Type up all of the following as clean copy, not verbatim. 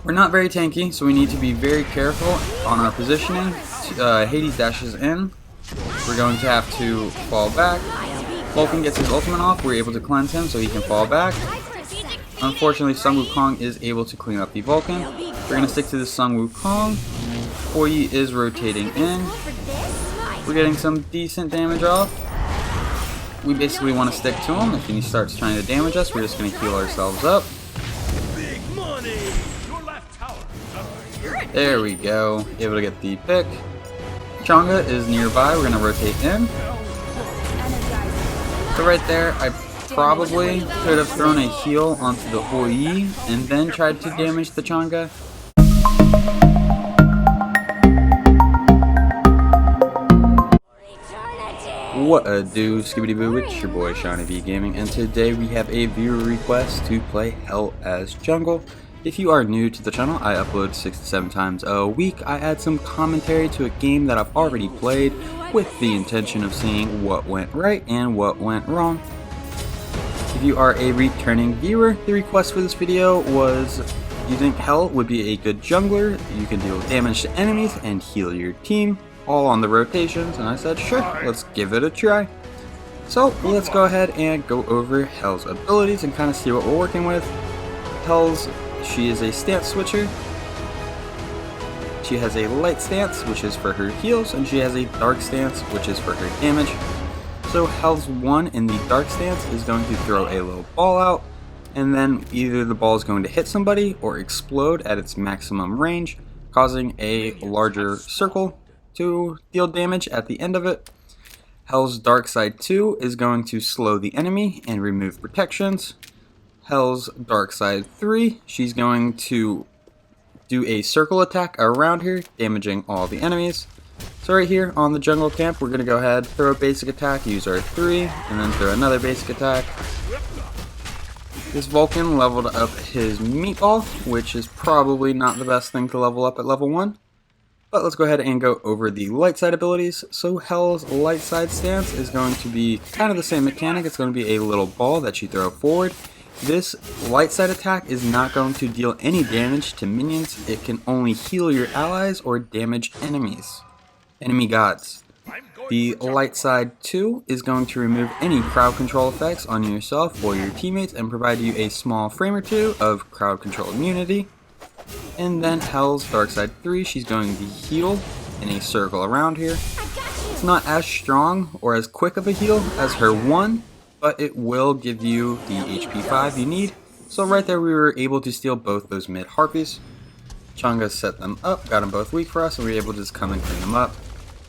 We're not very tanky, so we need to be very careful on our positioning. Hades dashes in. We're going to have to fall back. Vulcan gets his ultimate off. We're able to cleanse him so he can fall back. Unfortunately, Sun Wukong is able to clean up the Vulcan. We're going to stick to the Sun Wukong. Hou Yi is rotating in. We're getting some decent damage off. We basically want to stick to him. If he starts trying to damage us, we're just going to heal ourselves up. There we go. Able to get the pick. Chang'e is nearby. We're going to rotate in. So right there, I probably could have thrown a heal onto the Hou Yi and then tried to damage the Chang'e. What a do, skibbity boo, it's your boy Seanyb Gaming, and today we have a viewer request to play Hell as jungle. If you are new to the channel, I upload 6 to 7 times a week. I add some commentary to a game that I've already played with the intention of seeing what went right and what went wrong. If you are a returning viewer, the request for this video was you think Hell would be a good jungler, you can deal damage to enemies and heal your team, all on the rotations, and I said sure, let's give it a try. So let's go ahead and go over Hell's abilities and kind of see what we're working with. She is a stance switcher. She has a light stance, which is for her heals, and she has a dark stance, which is for her damage. So Hell's 1 in the dark stance is going to throw a little ball out, and then either the ball is going to hit somebody or explode at its maximum range, causing a larger circle to deal damage at the end of it. Hell's dark side 2 is going to slow the enemy and remove protections. Hell's dark side 3, she's going to do a circle attack around her, damaging all the enemies. So right here on the jungle camp, we're going to go ahead, throw a basic attack, use our 3, and then throw another basic attack. This Vulcan leveled up his meatball, which is probably not the best thing to level up at level 1. But let's go ahead and go over the light side abilities. So Hell's light side stance is going to be kind of the same mechanic. It's going to be a little ball that you throw forward. This light side attack is not going to deal any damage to minions. It can only heal your allies or damage enemy gods. The light side 2 is going to remove any crowd control effects on yourself or your teammates and provide you a small frame or 2 of crowd control immunity. And then Hell's dark side 3, she's going to heal in a circle around here. It's not as strong or as quick of a heal as her 1, but it will give you the HP 5 you need. So right there we were able to steal both those mid harpies. Chang'e set them up, got them both weak for us, and we were able to just come and clean them up.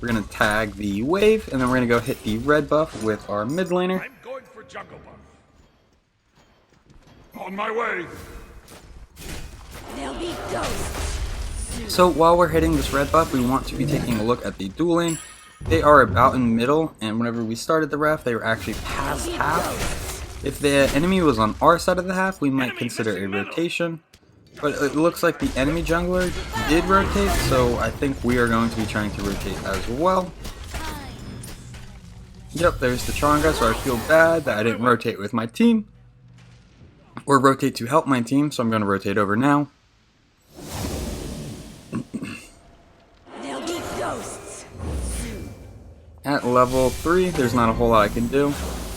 We're going to tag the wave, and then we're going to go hit the red buff with our mid laner. I'm going for jungle buff. On my way. There'll be ghosts. So while we're hitting this red buff, we want to be taking a look at the dual lane. They are about in the middle, and whenever we started the ref, they were actually past half. If the enemy was on our side of the half, we might consider a rotation. But it looks like the enemy jungler did rotate, so I think we are going to be trying to rotate as well. Yep, there's the Chang'e, so I feel bad that I didn't rotate with my team. Or rotate to help my team, so I'm going to rotate over now. There'll be ghosts. At level 3, there's not a whole lot I can do.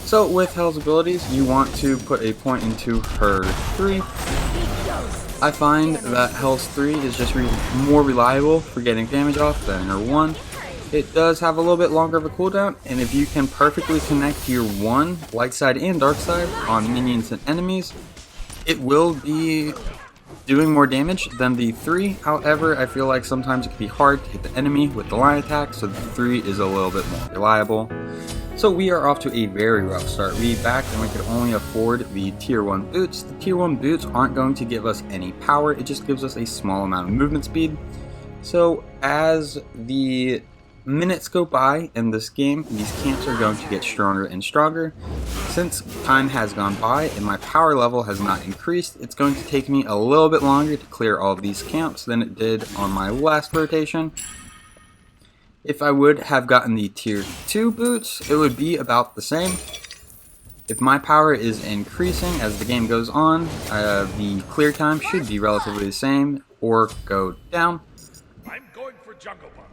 So with Hell's abilities, you want to put a point into her 3. I find that Hell's 3 is just more reliable for getting damage off than her 1. It does have a little bit longer of a cooldown, and if you can perfectly connect your 1, light side and dark side, on minions and enemies, it will be doing more damage than the 3. However, I feel like sometimes it can be hard to hit the enemy with the line attack, so the 3 is a little bit more reliable. So we are off to a very rough start. We backed and we could only afford the tier 1 boots. The tier 1 boots aren't going to give us any power, it just gives us a small amount of movement speed. So as the minutes go by in this game, these camps are going to get stronger and stronger. Since time has gone by and my power level has not increased, it's going to take me a little bit longer to clear all of these camps than it did on my last rotation. If I would have gotten the tier 2 boots, it would be about the same. If my power is increasing as the game goes on, the clear time should be relatively the same or go down. I'm going for jungle buff.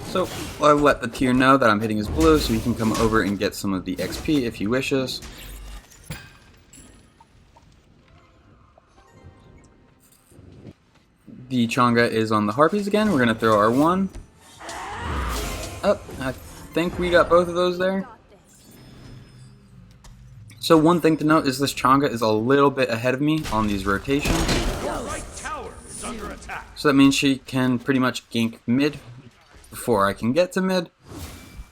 So I'll let the tier know that I'm hitting his blue so he can come over and get some of the XP if he wishes. The Chang'e is on the Harpies again. We're going to throw our one. Oh, I think we got both of those there. So one thing to note is this Chang'e is a little bit ahead of me on these rotations. Right tower is under attack. So that means she can pretty much gank mid before I can get to mid.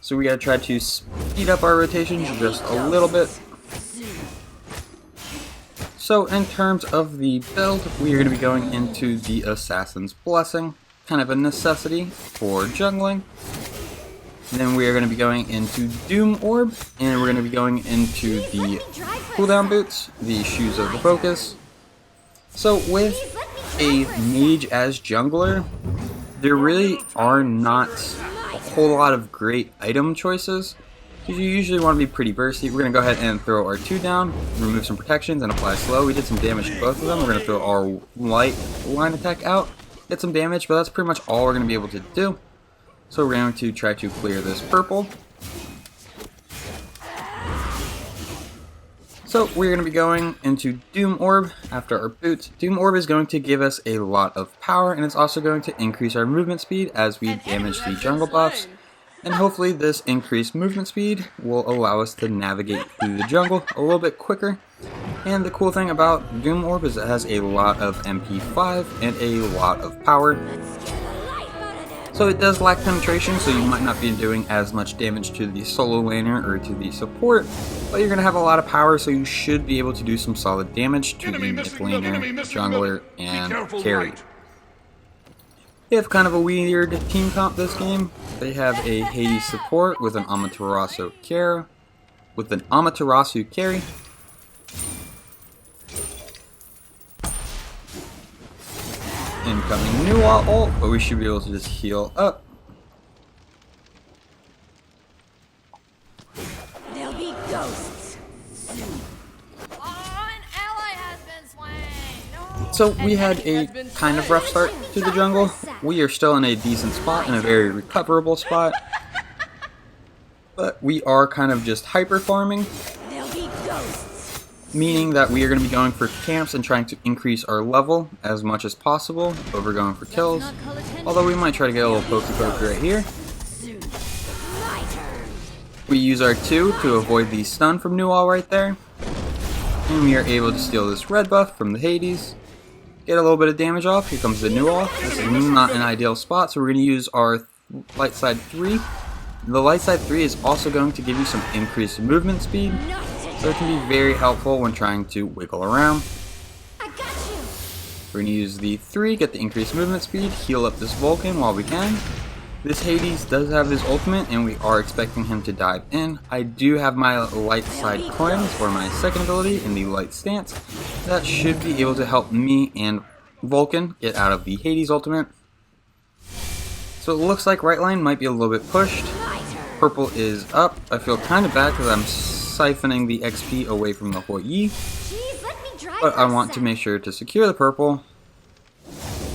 So we gotta try to speed up our rotations just a little bit. So in terms of the build, we are going to be going into the Assassin's Blessing, kind of a necessity for jungling. And then we are going to be going into Doom Orb, and we're going to be going into the cooldown boots, the Shoes of the Focus. So with a mage as jungler, there really are not a whole lot of great item choices. You usually want to be pretty bursty. We're going to go ahead and throw our 2 down, remove some protections, and apply slow. We did some damage to both of them. We're going to throw our light line attack out, get some damage, but that's pretty much all we're going to be able to do. So we're going to try to clear this purple. So we're going to be going into Doom Orb after our boots. Doom Orb is going to give us a lot of power, and it's also going to increase our movement speed as we damage the jungle buffs. And hopefully this increased movement speed will allow us to navigate through the jungle a little bit quicker. And the cool thing about Doom Orb is it has a lot of MP5 and a lot of power. So it does lack penetration, so you might not be doing as much damage to the solo laner or to the support, but you're going to have a lot of power, so you should be able to do some solid damage to the mid laner, jungler, and carry. They have kind of a weird team comp this game. They have a Hades support with an Amaterasu carry. Incoming Nuwa ult, but we should be able to just heal up. There'll be ghosts. Oh, an ally has been slain. No. So we had a kind of rough start to the jungle. We are still in a decent spot, in a very recoverable spot. But we are kind of just hyper farming, There'll be ghosts. meaning that we are going to be going for camps and trying to increase our level as much as possible over going for kills. Although we might try to get a little pokey poke right here. My turn. We use our 2 to avoid the stun from Nuwa right there. And we are able to steal this red buff from the Hades. Get a little bit of damage off. Here comes the Nuwa. This is not an ideal spot, so we're going to use our light side 3. The light side 3 is also going to give you some increased movement speed, Not so today. it can be very helpful when trying to wiggle around. I got you. We're going to use the 3, get the increased movement speed, heal up this Vulcan while we can. This Hades does have his ultimate, and we are expecting him to dive in. I do have my light side cleanse, or my second ability, in the light stance. That should be able to help me and Vulcan get out of the Hades ultimate. So it looks like right line might be a little bit pushed. My turn. Purple is up. I feel kind of bad because I'm siphoning the XP away from the Hoi Yi, Jeez, let me drive but for I a want to sec. make sure to secure the purple.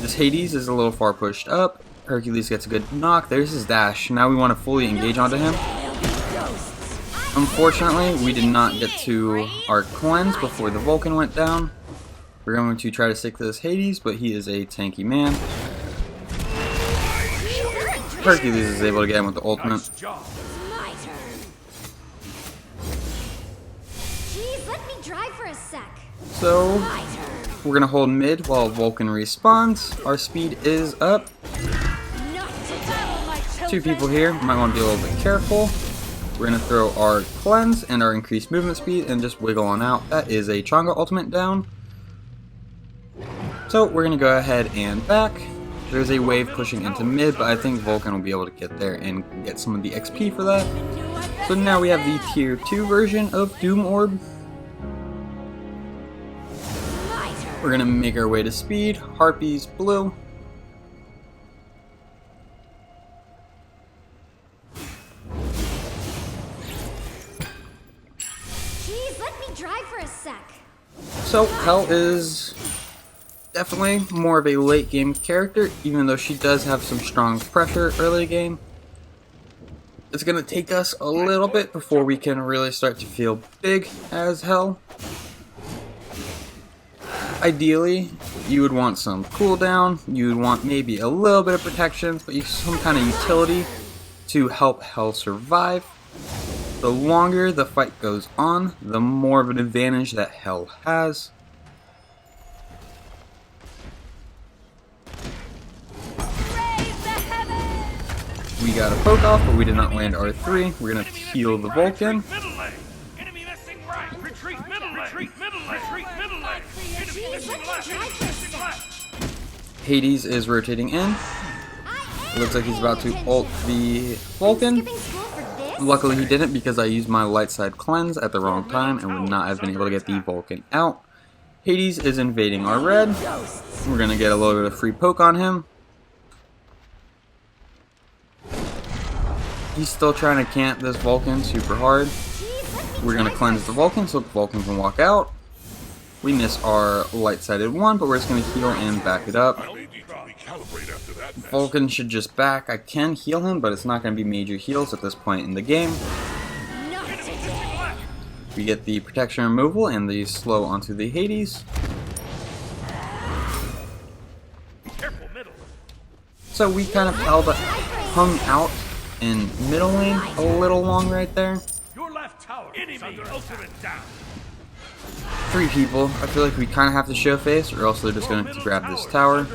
This Hades is a little far pushed up. Hercules gets a good knock. There's his dash. Now we want to fully engage onto him. There'll be ghosts. Unfortunately, we did not get to our cleanse before the Vulcan went down. We're going to try to stick to this Hades, but he is a tanky man. Hercules is able to get him with the ultimate. Nice job. My turn. Jeez, let me drive for a sec. So My turn. we're going to hold mid while Vulcan respawns. Our speed is up. Not today. My 2 people here. Might want to be a little bit careful. We're going to throw our cleanse and our increased movement speed and just wiggle on out. That is a Chang'e ultimate down. So we're going to go ahead and back. There's a wave pushing into mid, but I think Vulcan will be able to get there and get some of the XP for that. So now we have the tier 2 version of Doom Orb. My turn. We're going to make our way to speed. Harpies blue. So Hel is definitely more of a late game character, even though she does have some strong pressure early game. It's going to take us a little bit before we can really start to feel big as Hel. Ideally, you would want some cooldown, you would want maybe a little bit of protection, but some kind of utility to help Hel survive. The longer the fight goes on, the more of an advantage that Hel has. We got a poke off, but we did not land R3. We're going to heal the Vulcan. Middle lane. Enemy missing right. Retreat middle lane. Retreat middle lane. Retreat middle lane. Enemy missing left. Enemy missing left. Hades is rotating in. It looks like he's about to ult the Vulcan. Luckily he didn't, because I used my light side cleanse at the wrong time and would not have been able to get the Vulcan out. Hades is invading our red. We're going to get a little bit of free poke on him. He's still trying to camp this Vulcan super hard. We're going to cleanse the Vulcan so the Vulcan can walk out. We miss our light-sided one, but we're just going to heal and back it up. Vulcan should just back. I can heal him, but it's not going to be major heals at this point in the game. We get the protection removal and the slow onto the Hades. So we kind of hung out in middle lane a little long right there. Your left tower. Enemy ultimate down. 3 people. I feel like we kind of have to show face, or else they're just going to grab this tower.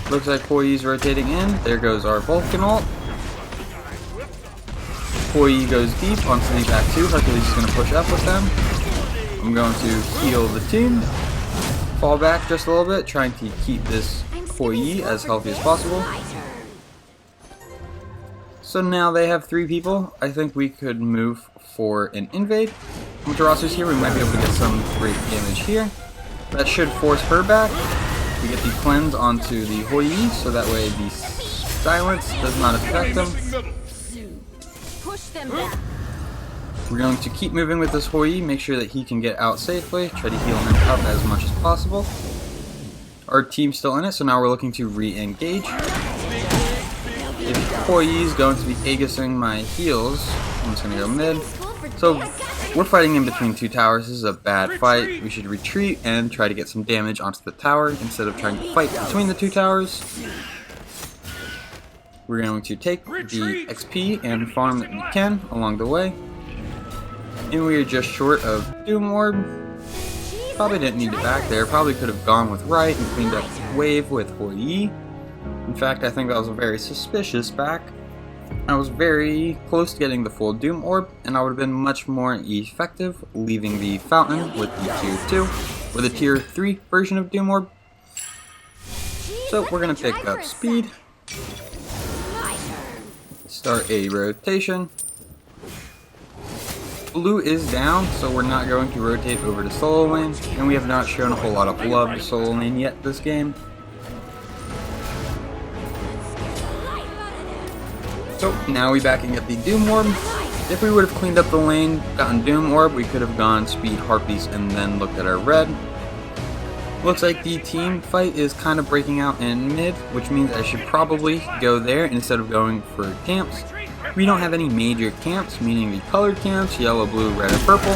Looks like Koyi's rotating in. There goes our Vulcan ult. Koyi goes deep onto the back 2. Hercules is going to push up with them. I'm going to heal the team. Fall back just a little bit, trying to keep this Koyi as healthy as possible. So now they have 3 people. I think we could move for an invade. Amaterasu's here. We might be able to get some great damage here. That should force her back. We get the cleanse onto the Hoyi, so that way the silence does not affect them. Push them back. We're going to keep moving with this Hoyi, make sure that he can get out safely, try to heal him up as much as possible. Our team's still in it, so now we're looking to re-engage. If Koyi is going to be Aegising my heals, I'm just going to go mid. So we're fighting in between 2 towers. This is a bad fight. We should retreat and try to get some damage onto the tower instead of trying to fight between the 2 towers. We're going to take the XP and farm that we can along the way. And we are just short of Doom Orb. Probably didn't need to back there. Probably could have gone with right and cleaned up wave with Hoyi. In fact, I think that was a very suspicious back. I was very close to getting the full Doom Orb, and I would have been much more effective leaving the Fountain with the tier 2, or the tier 3 version of Doom Orb. So we're going to pick up speed, start a rotation. Blue is down, so we're not going to rotate over to solo lane, and we have not shown a whole lot of love to solo lane yet this game. So now we back and get the Doom Orb. If we would have cleaned up the lane, gotten Doom Orb, we could have gone Speed Harpies and then looked at our red. Looks like the team fight is kind of breaking out in mid, which means I should probably go there instead of going for camps. We don't have any major camps, meaning the colored camps, yellow, blue, red, and purple.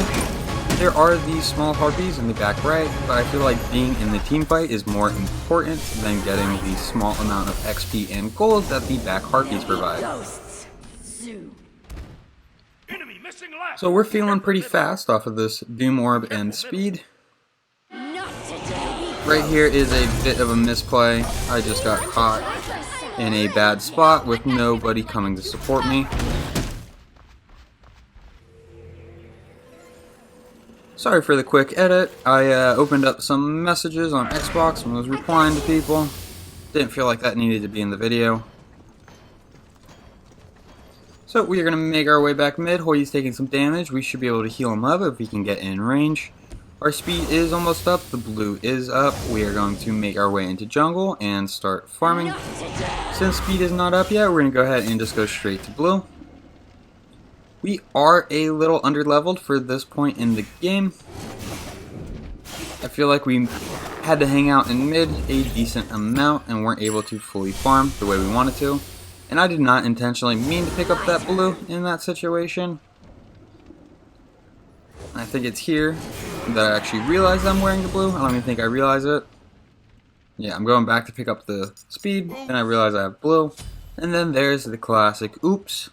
There are these small harpies in the back right, but I feel like being in the team fight is more important than getting the small amount of XP and gold that the back harpies provide. So we're feeling pretty fast off of this Doom Orb and speed. Right here is a bit of a misplay. I just got caught in a bad spot with nobody coming to support me. Sorry for the quick edit. I opened up some messages on Xbox and was replying to people. Didn't feel like that needed to be in the video. So we are going to make our way back mid. Hoyi's taking some damage. We should be able to heal him up if we can get in range. Our speed is almost up. The blue is up. We are going to make our way into jungle and start farming. Since speed is not up yet, we're going to go ahead and just go straight to blue. We are a little underleveled for this point in the game. I feel like we had to hang out in mid a decent amount and weren't able to fully farm the way we wanted to. And I did not intentionally mean to pick up that blue in that situation. I think it's here that I actually realize I'm wearing the blue. I don't even think I realize it. Yeah, I'm going back to pick up the speed, and I realize I have blue. And then there's the classic oops.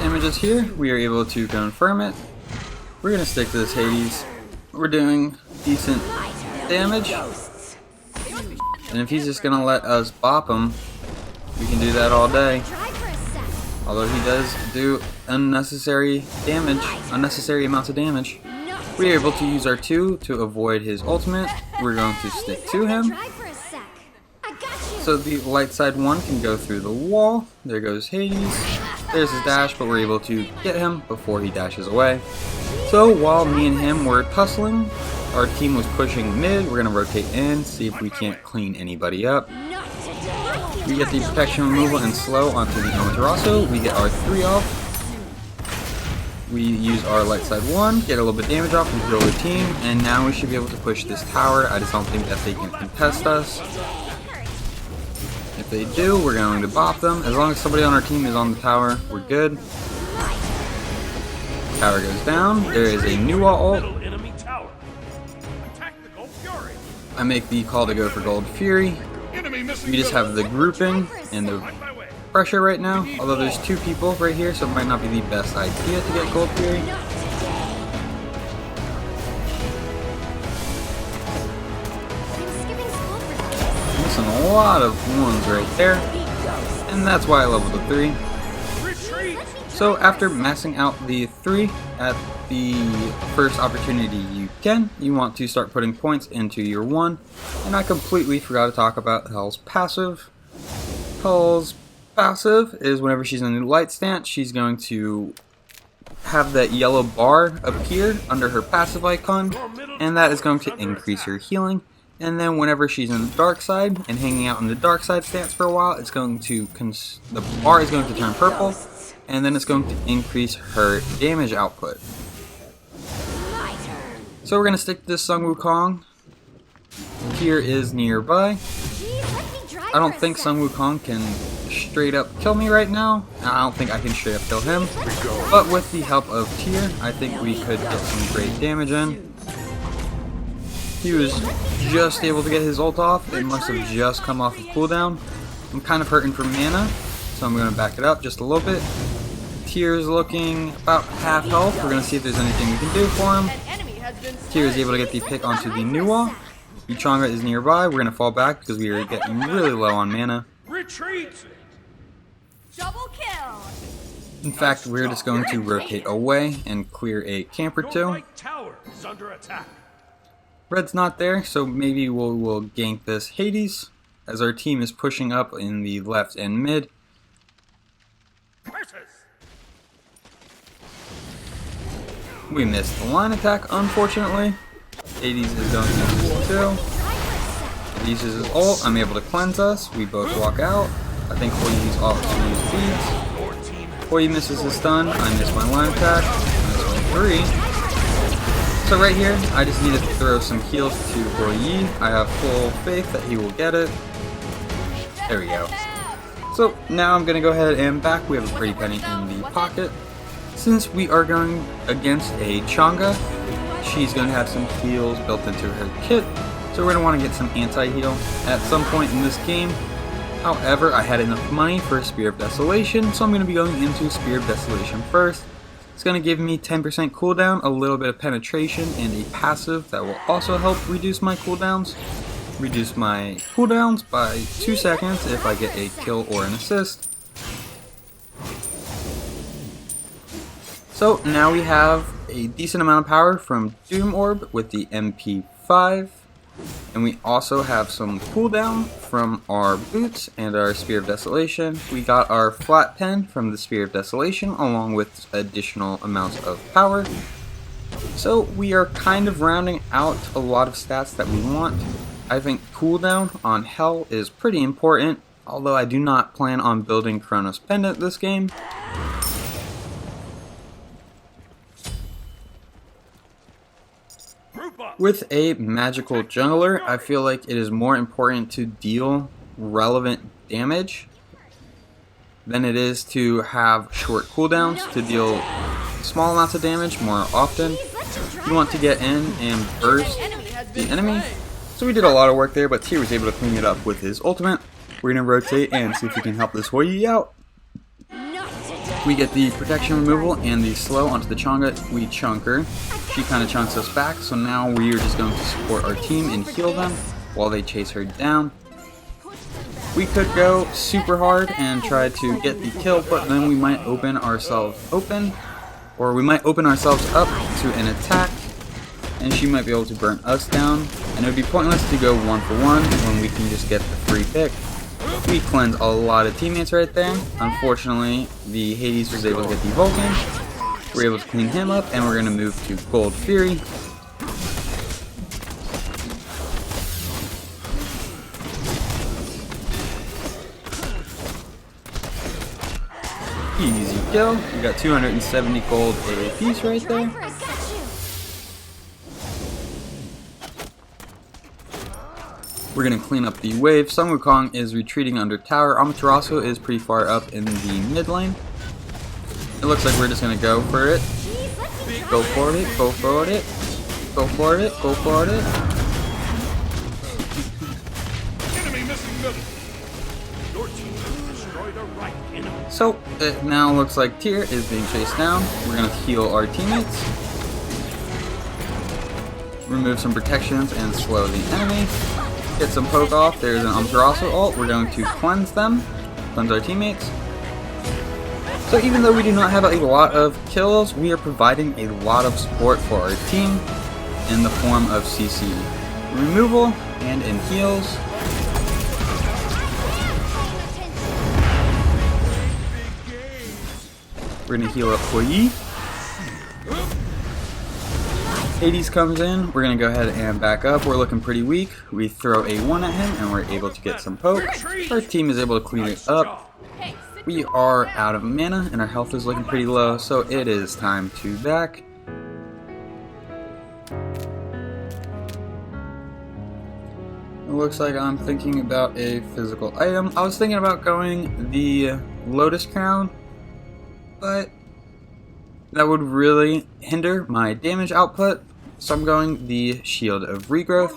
Images here, we are able to confirm it. We're going to stick to this Hades. We're doing decent damage. And if he's just going to let us bop him, we can do that all day. Although he does do unnecessary damage, unnecessary amounts of damage. We are able to use our 2 to avoid his ultimate. We're going to stick to him. So the light side 1 can go through the wall. There goes Hades. There's his dash, but we're able to get him before he dashes away. So while me and him were tussling, our team was pushing mid. We're going to rotate in, see if we can't clean anybody up. We get the protection removal and slow onto the Amaterasu. We get our 3 off. We use our light side 1, get a little bit of damage off, and heal the team. And now we should be able to push this tower. I just don't think that they can contest us. If they do, we're going to bop them. As long as somebody on our team is on the tower, we're good. Tower goes down. There is a new ult. I make the call to go for Gold Fury. We just have the grouping and the pressure right now. Although there's 2 people right here, so it might not be the best idea to get Gold Fury. Missing a lot of ones right there. And that's why I leveled the 3. So after maxing out the 3 at the first opportunity you want to start putting points into your 1. And I completely forgot to talk about Hell's passive. Hell's passive is whenever she's in a light stance, she's going to have that yellow bar appear under her passive icon, and that is going to increase her healing. And then whenever she's in the dark side and hanging out in the dark side stance for a while, it's going to the bar is going to turn purple, and then it's going to increase her damage output. So we're going to stick to this Sun Wukong. Here is nearby. I don't think Sun Wukong can straight up kill me right now. I don't think I can straight up kill him. But with the help of Tyr, I think we could get some great damage in. He was just able to get his ult off. It must have just come off of cooldown. I'm kind of hurting for mana, so I'm going to back it up just a little bit. Tyr is looking about half health. We're going to see if there's anything we can do for him. Tyr is able to get the pick onto the new wall. Ichanga is nearby. We're going to fall back because we are getting really low on mana. Retreat! Double kill. In fact, we're just going to rotate away and clear a camp or 2. Your right tower is under attack. Red's not there, so maybe we'll gank this Hades as our team is pushing up in the left and mid. Curses! We missed the line attack, unfortunately. Hades is going to use 2. He uses his ult. I'm able to cleanse us. We both walk out. I think Hoyi's off to use beads. Hoyi misses his stun. I miss my line attack. I miss my 3. So right here, I just need to throw some heals to Hoyi. I have full faith that he will get it. There we go. So now I'm going to go ahead and back. We have a pretty penny in the pocket. Since we are going against a Chang'e, she's going to have some heals built into her kit. So we're going to want to get some anti-heal at some point in this game. However, I had enough money for a Spear of Desolation, so I'm going to be going into Spear of Desolation first. It's going to give me 10% cooldown, a little bit of penetration, and a passive that will also help reduce my cooldowns. Reduce my cooldowns by 2 seconds if I get a kill or an assist. So now we have a decent amount of power from Doom Orb with the MP5. And we also have some cooldown from our boots and our Spear of Desolation. We got our flat pen from the Spear of Desolation along with additional amounts of power. So we are kind of rounding out a lot of stats that we want. I think cooldown on Hell is pretty important. although I do not plan on building Chronos Pendant this game. Group up. With a magical jungler, I feel like it is more important to deal relevant damage than it is to have short cooldowns to deal small amounts of damage more often. You want to get in and burst the enemy. So we did a lot of work there, but Tyr was able to clean it up with his ultimate. We're going to rotate and see if we can help this Hoi out. We get the protection removal and the slow onto the Chang'e. We chunk her. She kind of chunks us back, so now we are just going to support our team and heal them while they chase her down. We could go super hard and try to get the kill, but then we might open ourselves open, or we might open ourselves up to an attack, and she might be able to burn us down, and it would be pointless to go 1-for-1 when we can just get the free pick. We cleanse a lot of teammates right there. Unfortunately, the Hades was able to get the Vulcan. We're able to clean him up, and we're going to move to Gold Fury. Easy kill. We got 270 gold a piece right there. Drive for a sec. We're going to clean up the wave. Sun Wukong is retreating under tower. Amaterasu is pretty far up in the mid lane. It looks like we're just going to go for it. Go for it, go for it, go for it, go for it. Enemy missing middle. Your team has destroyed a right enemy. So it now looks like Tyr is being chased down. We're going to heal our teammates. Remove some protections and slow the enemy. Get some poke off. There's an Amaterasu ult. We're going to cleanse them. Cleanse our teammates. So even though we do not have a lot of kills, we are providing a lot of support for our team in the form of CC removal and in heals. We're going to heal up Hoi. Hades comes in. We're going to go ahead and back up. We're looking pretty weak. We throw a 1 at him and we're able to get some poke. Our team is able to clean it up. We are out of mana and our health is looking pretty low, so it is time to back. It looks like I'm thinking about a physical item. I was thinking about going the Lotus Crown, but that would really hinder my damage output, so I'm going the Shield of Regrowth.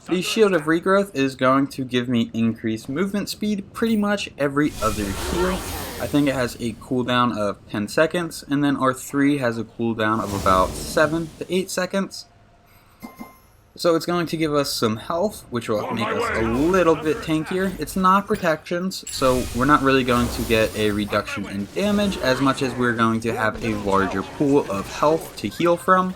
The Shield of Regrowth is going to give me increased movement speed pretty much every other heal. I think it has a cooldown of 10 seconds, and then R3 has a cooldown of about 7 to 8 seconds. So it's going to give us some health, which will make us a little bit tankier. It's not protections, so we're not really going to get a reduction in damage as much as we're going to have a larger pool of health to heal from.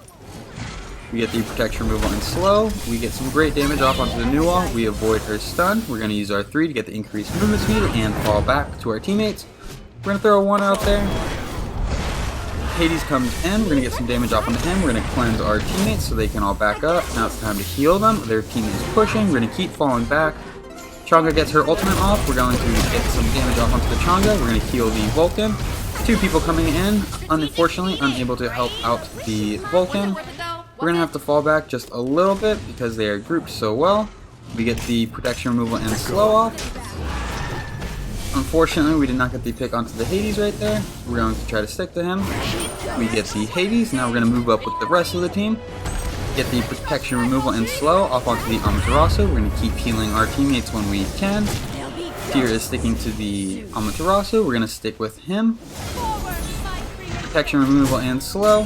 We get the protection removal and slow. We get some great damage off onto the new wall. We avoid her stun. We're going to use our 3 to get the increased movement speed and fall back to our teammates. We're going to throw a 1 out there. Hades comes in. We're going to get some damage off onto him. We're going to cleanse our teammates so they can all back up. Now it's time to heal them. Their team is pushing. We're going to keep falling back. Chang'e gets her ultimate off. We're going to get some damage off onto the Chang'e. We're going to heal the Vulcan. 2 people coming in. Unfortunately, unable to help out the Vulcan. We're going to have to fall back just a little bit because they are grouped so well. We get the protection removal and slow off. Unfortunately, we did not get the pick onto the Hades right there. We're going to try to stick to him. We get the Hades. Now we're going to move up with the rest of the team. Get the protection removal and slow off onto the Amaterasu. We're going to keep healing our teammates when we can. Tyr is sticking to the Amaterasu. We're going to stick with him. Protection removal and slow.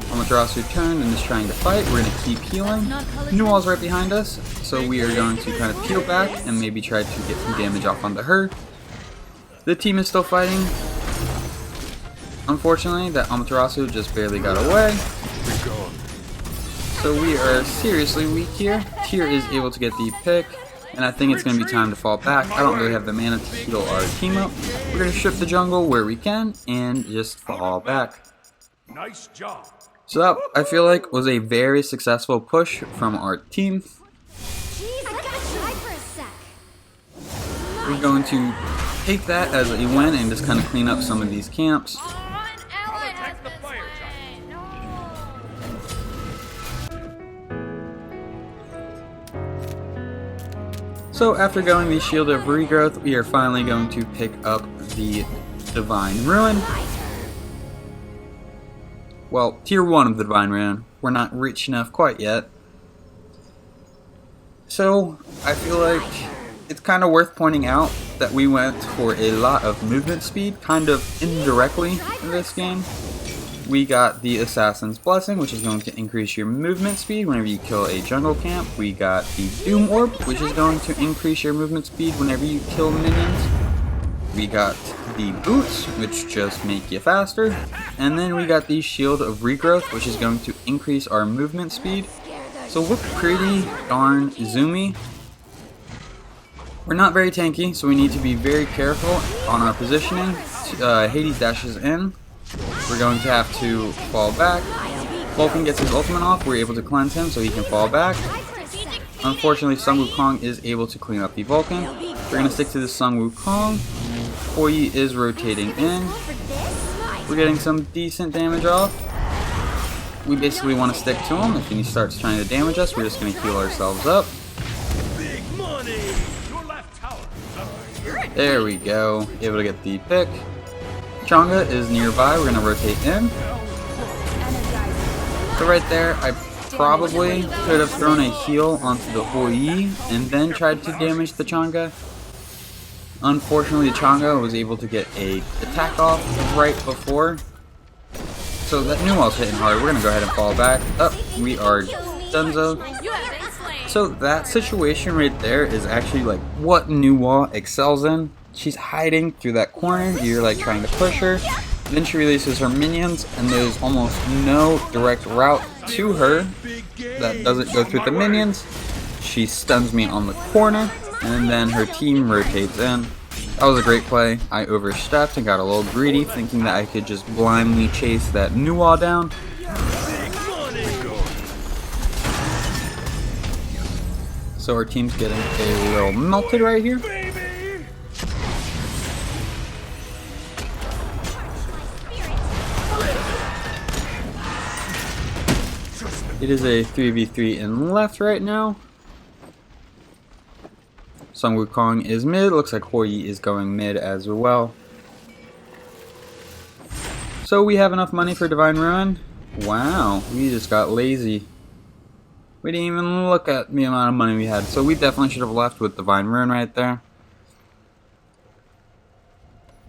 Amaterasu turned and is trying to fight. We're going to keep healing. New wall's right behind us, so we are going to kind of peel back and maybe try to get some damage off onto her. The team is still fighting. Unfortunately, that Amaterasu just barely got away. So we are seriously weak here. Tyr is able to get the pick, and I think it's going to be time to fall back. I don't really have the mana to heal our team up. We're going to strip the jungle where we can and just fall back. Nice job. So that, I feel like, was a very successful push from our team. Jeez, I gotta try for a sec. we're going to take that as a win and just kind of clean up some of these camps. An ally has attack the been fire slain. No. So after going the Shield of Regrowth, we are finally going to pick up the Divine Ruin. Well, tier 1 of the Divine Ruin. We're not rich enough quite yet. So I feel like it's kind of worth pointing out that we went for a lot of movement speed, kind of indirectly in this game. We got the Assassin's Blessing, which is going to increase your movement speed whenever you kill a jungle camp. We got the Doom Orb, which is going to increase your movement speed whenever you kill minions. We got the Boots, which just make you faster. And then we got the Shield of Regrowth, which is going to increase our movement speed. So we're pretty darn zoomy. We're not very tanky, so we need to be very careful on our positioning. Hades dashes in. We're going to have to fall back. Vulcan gets his ultimate off. We're able to cleanse him so he can fall back. Unfortunately, Sun Wukong is able to clean up the Vulcan. We're going to stick to the Sun Wukong. Hou Yi is rotating in. We're getting some decent damage off. We basically want to stick to him. If he starts trying to damage us, we're just going to heal ourselves up. Big money! Your left tower is under There we go. Able to get the pick. Chang'e is nearby. We're going to rotate in. So right there, I probably could have thrown a heal onto the Hou Yi and then tried to damage the Chang'e. Unfortunately, Chang'e was able to get a attack off right before. So that Nuwall's hitting hard. We're going to go ahead and fall back. We are donezo. You have been slain. So that situation right there is actually like what Nuwall excels in. She's hiding through that corner. You're like trying to push her. Then she releases her minions, and there's almost no direct route to her that doesn't go through the minions. She stuns me on the corner, and then her team rotates in. That was a great play. I overstepped and got a little greedy, thinking that I could just blindly chase that Nuwall down. So our team's getting a little melted right here. It is a 3v3 in left right now. Sun Wukong is mid. Looks like Hou Yi is going mid as well. So we have enough money for Divine Ruin. Wow, we just got lazy. We didn't even look at the amount of money we had. So we definitely should have left with Divine Ruin right there.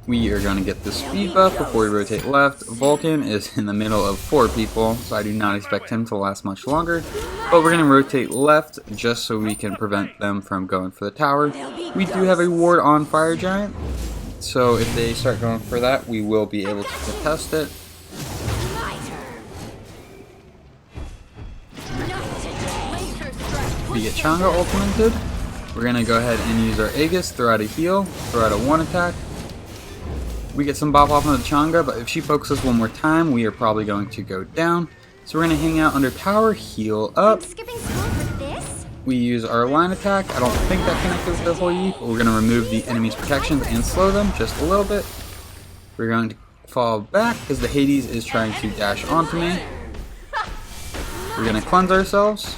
We are going to get the speed buff before we rotate left. Vulcan is in the middle of 4 people, so I do not expect him to last much longer. But we're going to rotate left just so we can prevent them from going for the tower. We do have a ward on Fire Giant, so if they start going for that, we will be able to contest it. We get Chang'e ultimated. We're going to go ahead and use our Aegis, throw out a heal, throw out a 1 attack. We get some bop off on the Chang'e, but if she focuses one more time, we are probably going to go down. So we're going to hang out under tower, heal up. We use our line attack. I don't think that connected with the Hou Yi, but we're going to remove the enemy's protections and slow them just a little bit. We're going to fall back because the Hades is trying to dash onto me. We're going to cleanse ourselves.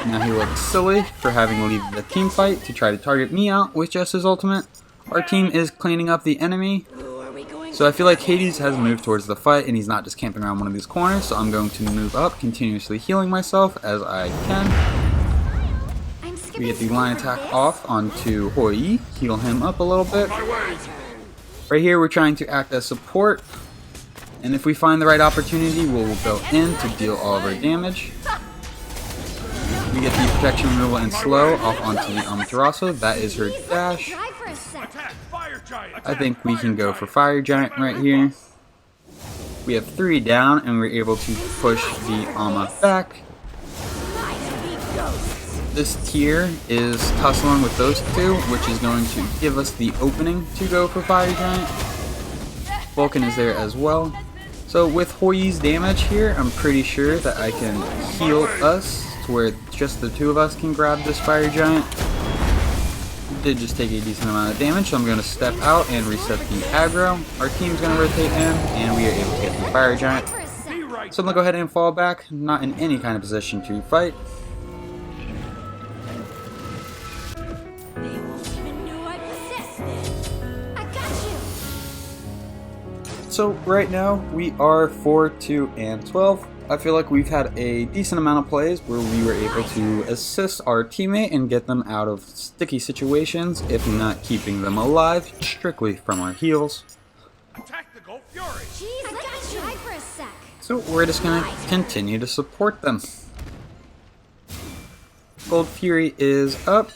Now he looks silly for having to leave the team fight to try to target me out with just his ultimate. Our team is cleaning up the enemy. So I feel like Hades has moved towards the fight and he's not just camping around one of these corners. So I'm going to move up, continuously healing myself as I can. We get the line attack off onto Hou Yi, heal him up a little bit. Right here we're trying to act as support. And if we find the right opportunity, we'll go in to deal all of our damage. We get the protection removal and slow off onto the Amaterasu. That is her dash. I think we can go for Fire Giant right here. We have 3 down and we're able to push the Ama back. This tier is tussling with those 2, which is going to give us the opening to go for Fire Giant. Vulcan is there as well. So with Hou Yi's damage here, I'm pretty sure that I can heal us to where just the 2 of us can grab this Fire Giant. did just take a decent amount of damage, so I'm going to step out and reset the aggro. Our team's going to rotate in, and we are able to get the fire giant. For a sec. Be right. So I'm going to go ahead and fall back, not in any kind of position to fight. They won't even know I possess them. I got you. So right now we are 4, 2, and 12. I feel like we've had a decent amount of plays where we were able to assist our teammate and get them out of sticky situations, if not keeping them alive, strictly from our heals. Attack the Gold Fury. Jeez, let me try for a sec. So we're just going to continue to support them. Gold Fury is up.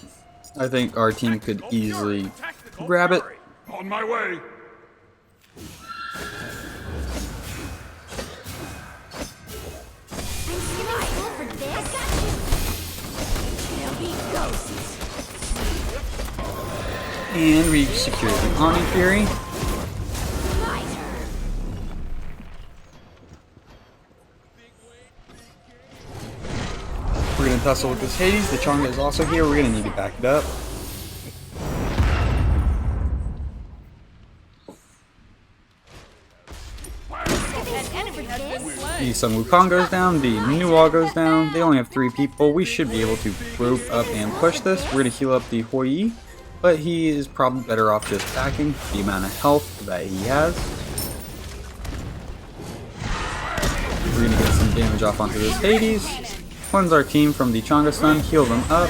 I think our team could easily Attack the Gold grab it. Fury. On my way. I'm skipping school for this. I got you. There'll be ghosts. And we secure the Omni Fury. My turn. We're going to tussle with this Hades. The Chonga is also here. We're going to need to back it up. An enemy has been slain. The Sun Wukong goes down, the Nuwa goes down. They only have 3 people. We should be able to group up and push this. We're going to heal up the Hoi, but he is probably better off just backing the amount of health that he has. We're going to get some damage off onto this Hades. Cleanse our team from the Chonga Stun, heal them up.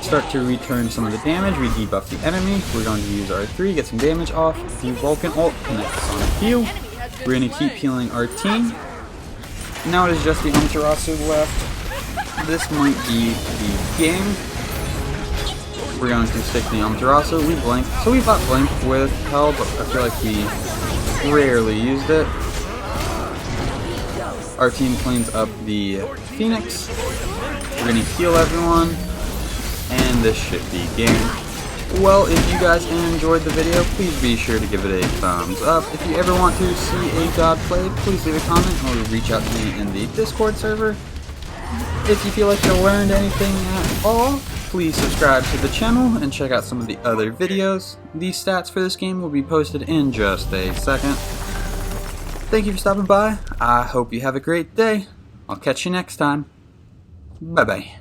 Start to return some of the damage. We debuff the enemy. We're going to use our 3, get some damage off. The Vulcan ult connects on heal. We're going to keep healing our team. Now it is just the Amaterasu left. This might be the game. We're going to stick the Amaterasu. We blink. So we bought blink with Hell, but I feel like we rarely used it. Our team cleans up the Phoenix. We're going to heal everyone. And this should be game. Well, if you guys enjoyed the video, please be sure to give it a thumbs up. If you ever want to see a god play, please leave a comment or reach out to me in the Discord server. If you feel like you learned anything at all, please subscribe to the channel and check out some of the other videos. The stats for this game will be posted in just a second. Thank you for stopping by. I hope you have a great day. I'll catch you next time. Bye bye.